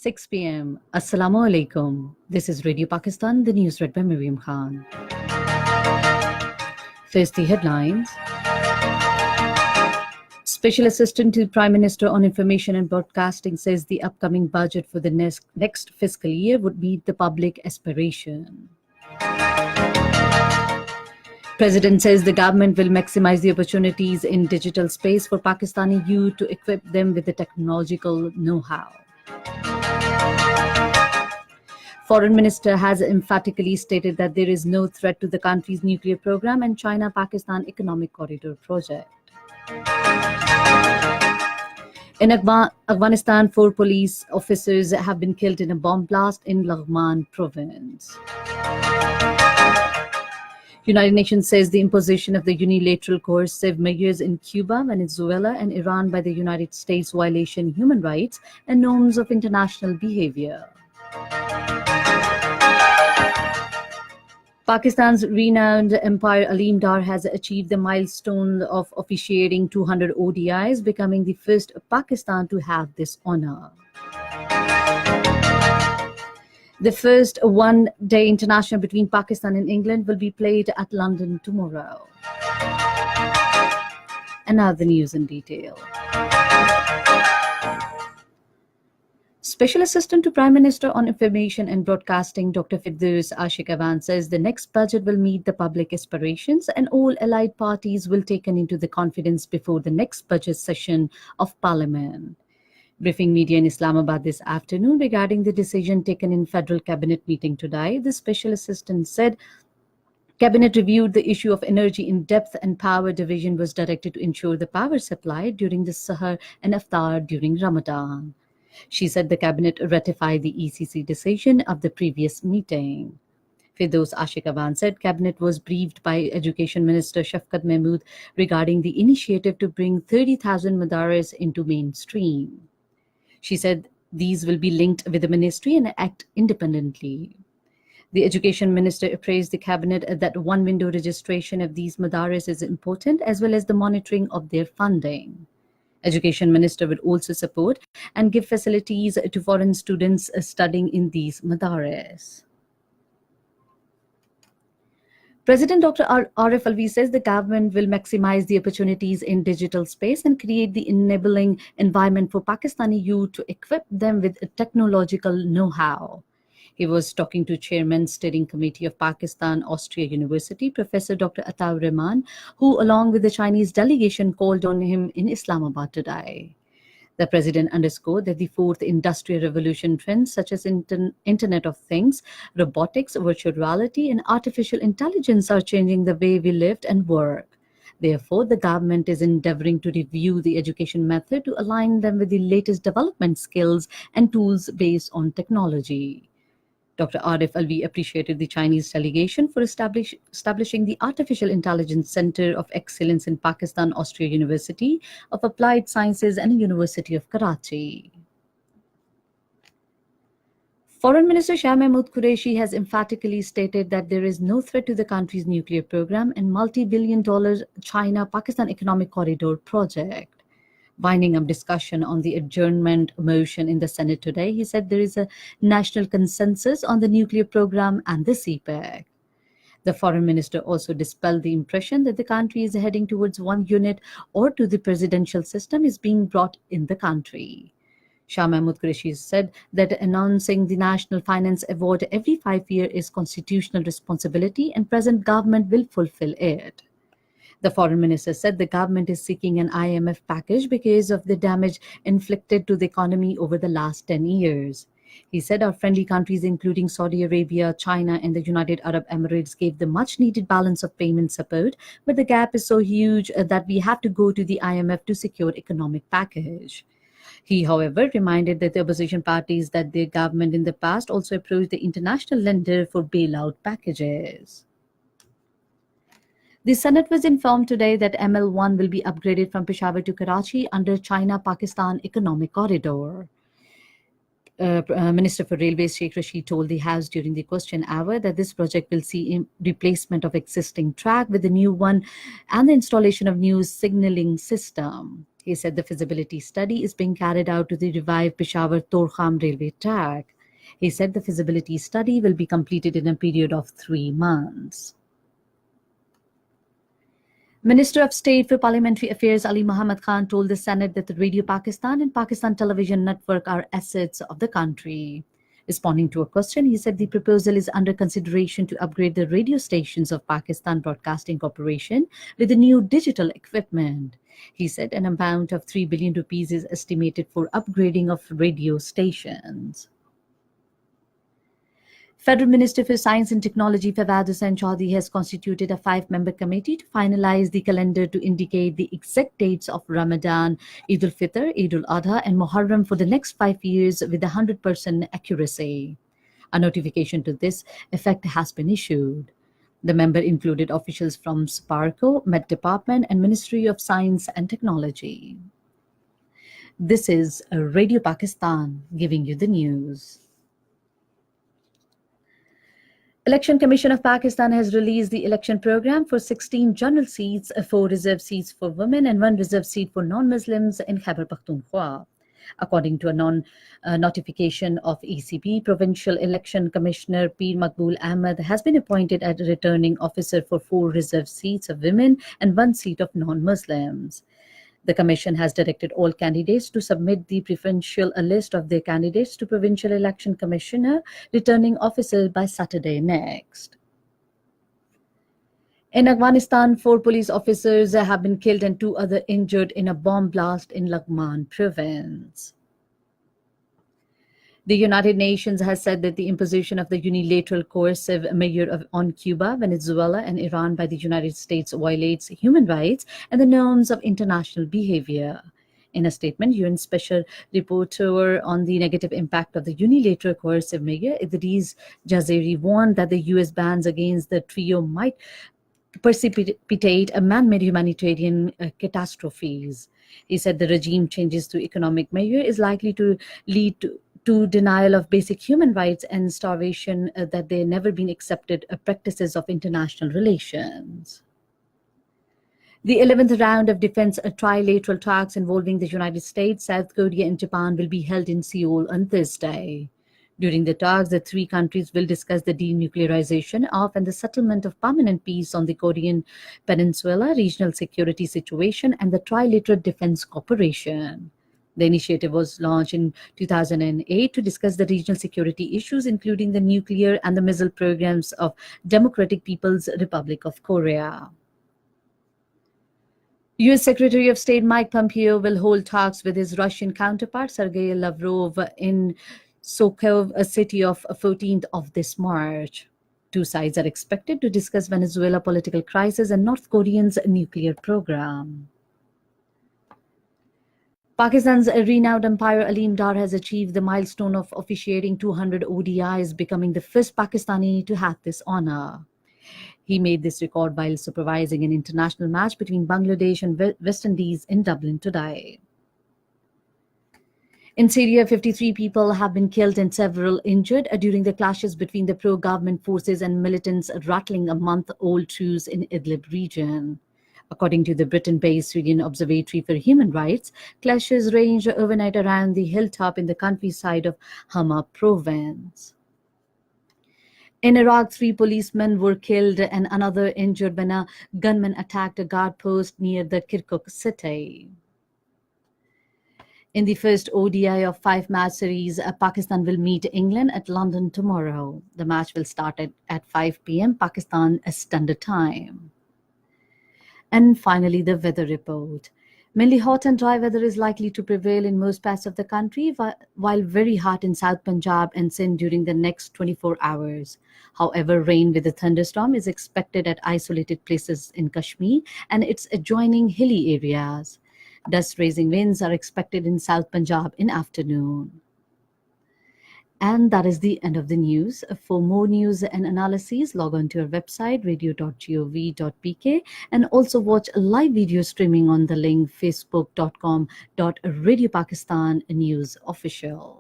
6 p.m. Assalamu alaikum. This is Radio Pakistan, the news read by Miriam Khan. First, the headlines. Special Assistant to Prime Minister on Information and Broadcasting says the upcoming budget for the next fiscal year would meet the public aspiration. President says the government will maximize the opportunities in digital space for Pakistani youth to equip them with the technological know-how. Foreign Minister has emphatically stated that there is no threat to the country's nuclear program and China-Pakistan Economic Corridor project. In Afghanistan, 4 police officers have been killed in a bomb blast in Laghman province. United Nations says the imposition of the unilateral coercive measures in Cuba, Venezuela, and Iran by the United States violation human rights and norms of international behavior. Pakistan's renowned umpire Aleem Dar has achieved the milestone of officiating 200 ODIs, becoming the first Pakistan to have this honor. The first one-day international between Pakistan and England will be played at London tomorrow. And now the news in detail. Special Assistant to Prime Minister on Information and Broadcasting Dr. Firdaus Ashik Awan says the next budget will meet the public aspirations and all allied parties will taken into the confidence before the next budget session of Parliament. Briefing media in Islamabad this afternoon regarding the decision taken in Federal Cabinet meeting today, the Special Assistant said Cabinet reviewed the issue of energy in depth and power division was directed to ensure the power supply during the Sahar and Iftar during Ramadan. She said the Cabinet ratified the ECC decision of the previous meeting. Firdaus Ashik Awan said Cabinet was briefed by Education Minister Shafqat Mahmood regarding the initiative to bring 30,000 madaris into mainstream. She said these will be linked with the ministry and act independently. The Education Minister appraised the Cabinet that one-window registration of these madaris is important as well as the monitoring of their funding. Education Minister would also support and give facilities to foreign students studying in these madaris. President Dr. Arif Alvi says the government will maximize the opportunities in digital space and create the enabling environment for Pakistani youth to equip them with technological know-how. He was talking to Chairman Steering Committee of Pakistan Austria University, Professor Dr. Ataur Rahman, who along with the Chinese delegation called on him in Islamabad today. The president underscored that the fourth industrial revolution trends such as Internet of Things, robotics, virtual reality, and artificial intelligence are changing the way we live and work. Therefore, the government is endeavoring to review the education method to align them with the latest development skills and tools based on technology. Dr. Arif Alvi appreciated the Chinese delegation for establishing the Artificial Intelligence Center of Excellence in Pakistan Austria University of Applied Sciences and University of Karachi. Foreign Minister Shah Mahmood Qureshi has emphatically stated that there is no threat to the country's nuclear program and multi-billion-dollar China-Pakistan Economic Corridor project. Winding up discussion on the adjournment motion in the Senate today, he said there is a national consensus on the nuclear program and the CPEC. The foreign minister also dispelled the impression that the country is heading towards one unit or to the presidential system is being brought in the country. Shah Mahmood Qureshi said that announcing the National Finance Award every 5 years is constitutional responsibility and present government will fulfill it. The foreign minister said the government is seeking an IMF package because of the damage inflicted to the economy over the last 10 years. He said our friendly countries, including Saudi Arabia, China, and the United Arab Emirates, gave the much-needed balance of payment support, but the gap is so huge that we have to go to the IMF to secure economic package. He, however, reminded that the opposition parties that their government in the past also approached the international lender for bailout packages. The Senate was informed today that ML1 will be upgraded from Peshawar to Karachi under China-Pakistan Economic Corridor. Minister for Railways Sheikh Rashid told the House during the question hour that this project will see replacement of existing track with the new one and the installation of new signalling system. He said the feasibility study is being carried out to the revived Peshawar Torkham railway track. He said the feasibility study will be completed in a period of 3 months. Minister of State for Parliamentary Affairs Ali Muhammad Khan told the Senate that the Radio Pakistan and Pakistan Television Network are assets of the country. Responding to a question, he said the proposal is under consideration to upgrade the radio stations of Pakistan Broadcasting Corporation with the new digital equipment. He said an amount of 3 billion rupees is estimated for upgrading of radio stations. Federal Minister for Science and Technology Fawad Hussain Chaudhry has constituted a 5-member committee to finalize the calendar to indicate the exact dates of Ramadan, Eid al-Fitr, Eid al-Adha and Muharram for the next 5 years with 100% accuracy. A notification to this effect has been issued. The member included officials from SPARCO, Met Department and Ministry of Science and Technology. This is Radio Pakistan giving you the news. Election Commission of Pakistan has released the election program for 16 general seats, 4 reserved seats for women and 1 reserved seat for non-Muslims in Khyber Pakhtunkhwa. According to a notification of ECP, Provincial Election Commissioner Pir Maqbool Ahmed has been appointed as a returning officer for 4 reserved seats of women and 1 seat of non-Muslims. The Commission has directed all candidates to submit the preferential list of their candidates to Provincial Election Commissioner, returning officer by Saturday next. In Afghanistan, 4 police officers have been killed and 2 others injured in a bomb blast in Laghman province. The United Nations has said that the imposition of the unilateral coercive measure on Cuba, Venezuela, and Iran by the United States violates human rights and the norms of international behavior. In a statement, UN Special Rapporteur on the negative impact of the unilateral coercive measure, Idris Jazeri, warned that the US bans against the trio might precipitate a man-made humanitarian catastrophes. He said the regime changes to economic measure is likely to lead to denial of basic human rights and starvation that they never been accepted practices of international relations. The 11th round of defense trilateral talks involving the United States, South Korea and Japan will be held in Seoul on Thursday. During the talks, the 3 countries will discuss the denuclearization of and the settlement of permanent peace on the Korean Peninsula, regional security situation, and the trilateral defense cooperation. The initiative was launched in 2008 to discuss the regional security issues, including the nuclear and the missile programs of Democratic People's Republic of Korea. U.S. Secretary of State Mike Pompeo will hold talks with his Russian counterpart Sergei Lavrov in Sokolov, a city of 14th of this March. 2 sides are expected to discuss Venezuela political crisis and North Korea's nuclear program. Pakistan's renowned umpire Aleem Dar has achieved the milestone of officiating 200 ODIs, becoming the first Pakistani to have this honor. He made this record while supervising an international match between Bangladesh and West Indies in Dublin today. In Syria, 53 people have been killed and several injured during the clashes between the pro-government forces and militants rattling a month-old truce in Idlib region. According to the Britain-based Syrian Observatory for Human Rights, clashes ranged overnight around the hilltop in the countryside of Hama province. In Iraq, 3 policemen were killed and another injured when a gunman attacked a guard post near the Kirkuk city. In the first ODI of 5-match series, Pakistan will meet England at London tomorrow. The match will start at 5 p.m. Pakistan Standard Time. And finally, the weather report. Mainly hot and dry weather is likely to prevail in most parts of the country, while very hot in South Punjab and Sindh during the next 24 hours. However, rain with a thunderstorm is expected at isolated places in Kashmir and its adjoining hilly areas. Dust-raising winds are expected in South Punjab in afternoon. And that is the end of the news. For more news and analyses, log on to our website, radio.gov.pk, and also watch live video streaming on the link facebook.com.radiopakistan news official.